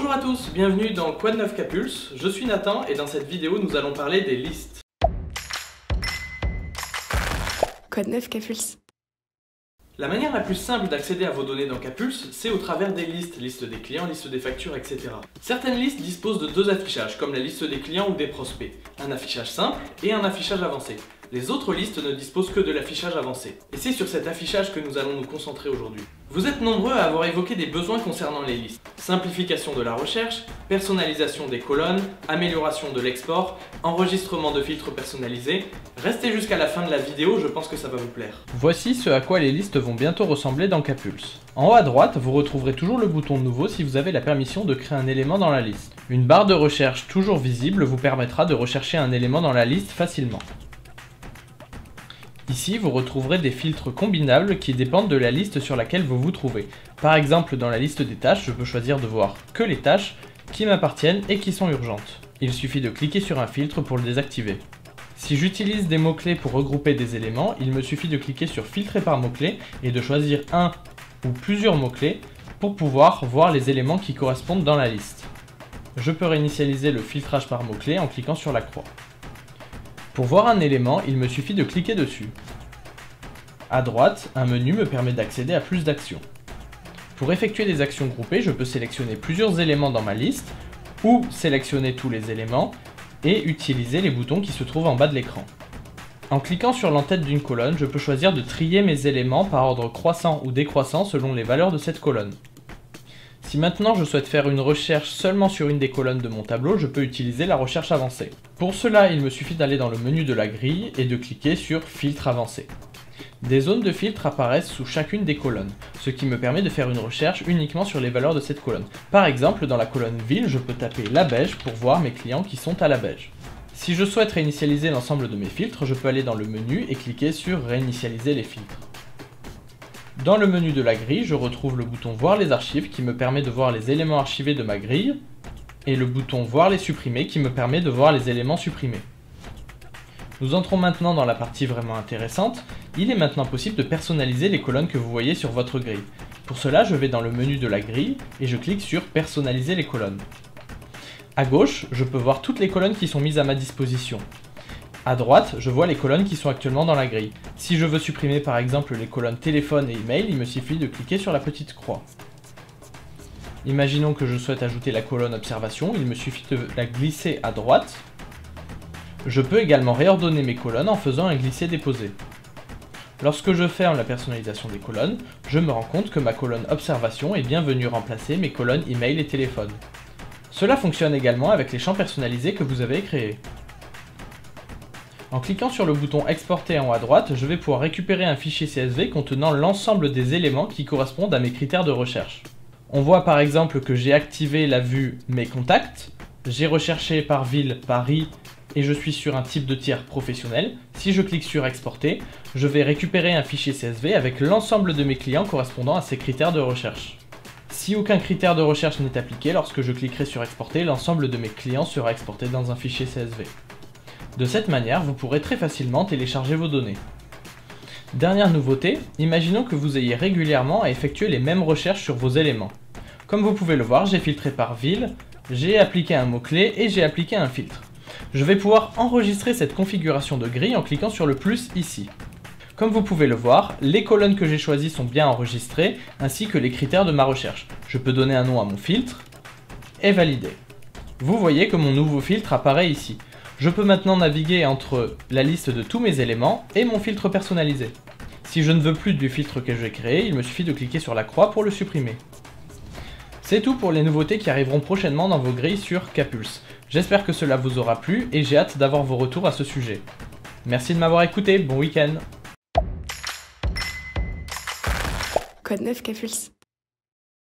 Bonjour à tous, bienvenue dans Quoi de neuf Capulse, je suis Nathan et dans cette vidéo nous allons parler des listes. Quoi de neuf Capulse? La manière la plus simple d'accéder à vos données dans Capulse, c'est au travers des listes, liste des clients, liste des factures, etc. Certaines listes disposent de deux affichages, comme la liste des clients ou des prospects, un affichage simple et un affichage avancé. Les autres listes ne disposent que de l'affichage avancé. Et c'est sur cet affichage que nous allons nous concentrer aujourd'hui. Vous êtes nombreux à avoir évoqué des besoins concernant les listes. Simplification de la recherche, personnalisation des colonnes, amélioration de l'export, enregistrement de filtres personnalisés. Restez jusqu'à la fin de la vidéo, je pense que ça va vous plaire. Voici ce à quoi les listes vont bientôt ressembler dans Capulse. En haut à droite, vous retrouverez toujours le bouton nouveau si vous avez la permission de créer un élément dans la liste. Une barre de recherche toujours visible vous permettra de rechercher un élément dans la liste facilement. Ici, vous retrouverez des filtres combinables qui dépendent de la liste sur laquelle vous vous trouvez. Par exemple, dans la liste des tâches, je peux choisir de voir que les tâches qui m'appartiennent et qui sont urgentes. Il suffit de cliquer sur un filtre pour le désactiver. Si j'utilise des mots-clés pour regrouper des éléments, il me suffit de cliquer sur filtrer par mots-clés et de choisir un ou plusieurs mots-clés pour pouvoir voir les éléments qui correspondent dans la liste. Je peux réinitialiser le filtrage par mots-clés en cliquant sur la croix. Pour voir un élément, il me suffit de cliquer dessus. À droite, un menu me permet d'accéder à plus d'actions. Pour effectuer des actions groupées, je peux sélectionner plusieurs éléments dans ma liste, ou sélectionner tous les éléments, et utiliser les boutons qui se trouvent en bas de l'écran. En cliquant sur l'entête d'une colonne, je peux choisir de trier mes éléments par ordre croissant ou décroissant selon les valeurs de cette colonne. Si maintenant je souhaite faire une recherche seulement sur une des colonnes de mon tableau, je peux utiliser la recherche avancée. Pour cela, il me suffit d'aller dans le menu de la grille et de cliquer sur Filtre avancé. Des zones de filtre apparaissent sous chacune des colonnes, ce qui me permet de faire une recherche uniquement sur les valeurs de cette colonne. Par exemple, dans la colonne Ville, je peux taper La Beige pour voir mes clients qui sont à La Beige. Si je souhaite réinitialiser l'ensemble de mes filtres, je peux aller dans le menu et cliquer sur Réinitialiser les filtres. Dans le menu de la grille, je retrouve le bouton Voir les archives qui me permet de voir les éléments archivés de ma grille et le bouton Voir les supprimés qui me permet de voir les éléments supprimés. Nous entrons maintenant dans la partie vraiment intéressante. Il est maintenant possible de personnaliser les colonnes que vous voyez sur votre grille. Pour cela, je vais dans le menu de la grille et je clique sur Personnaliser les colonnes. À gauche, je peux voir toutes les colonnes qui sont mises à ma disposition. À droite, je vois les colonnes qui sont actuellement dans la grille. Si je veux supprimer par exemple les colonnes téléphone et email, il me suffit de cliquer sur la petite croix. Imaginons que je souhaite ajouter la colonne observation, il me suffit de la glisser à droite. Je peux également réordonner mes colonnes en faisant un glisser-déposer. Lorsque je ferme la personnalisation des colonnes, je me rends compte que ma colonne observation est bien venue remplacer mes colonnes email et téléphone. Cela fonctionne également avec les champs personnalisés que vous avez créés. En cliquant sur le bouton Exporter en haut à droite, je vais pouvoir récupérer un fichier CSV contenant l'ensemble des éléments qui correspondent à mes critères de recherche. On voit par exemple que j'ai activé la vue Mes contacts, j'ai recherché par ville Paris et je suis sur un type de tiers professionnel. Si je clique sur Exporter, je vais récupérer un fichier CSV avec l'ensemble de mes clients correspondant à ces critères de recherche. Si aucun critère de recherche n'est appliqué, lorsque je cliquerai sur Exporter, l'ensemble de mes clients sera exporté dans un fichier CSV. De cette manière, vous pourrez très facilement télécharger vos données. Dernière nouveauté, imaginons que vous ayez régulièrement à effectuer les mêmes recherches sur vos éléments. Comme vous pouvez le voir, j'ai filtré par ville, j'ai appliqué un mot-clé et j'ai appliqué un filtre. Je vais pouvoir enregistrer cette configuration de grille en cliquant sur le plus ici. Comme vous pouvez le voir, les colonnes que j'ai choisies sont bien enregistrées, ainsi que les critères de ma recherche. Je peux donner un nom à mon filtre et valider. Vous voyez que mon nouveau filtre apparaît ici. Je peux maintenant naviguer entre la liste de tous mes éléments et mon filtre personnalisé. Si je ne veux plus du filtre que j'ai créé, il me suffit de cliquer sur la croix pour le supprimer. C'est tout pour les nouveautés qui arriveront prochainement dans vos grilles sur Capulse. J'espère que cela vous aura plu et j'ai hâte d'avoir vos retours à ce sujet. Merci de m'avoir écouté, bon week-end. Quoi de neuf Capulse?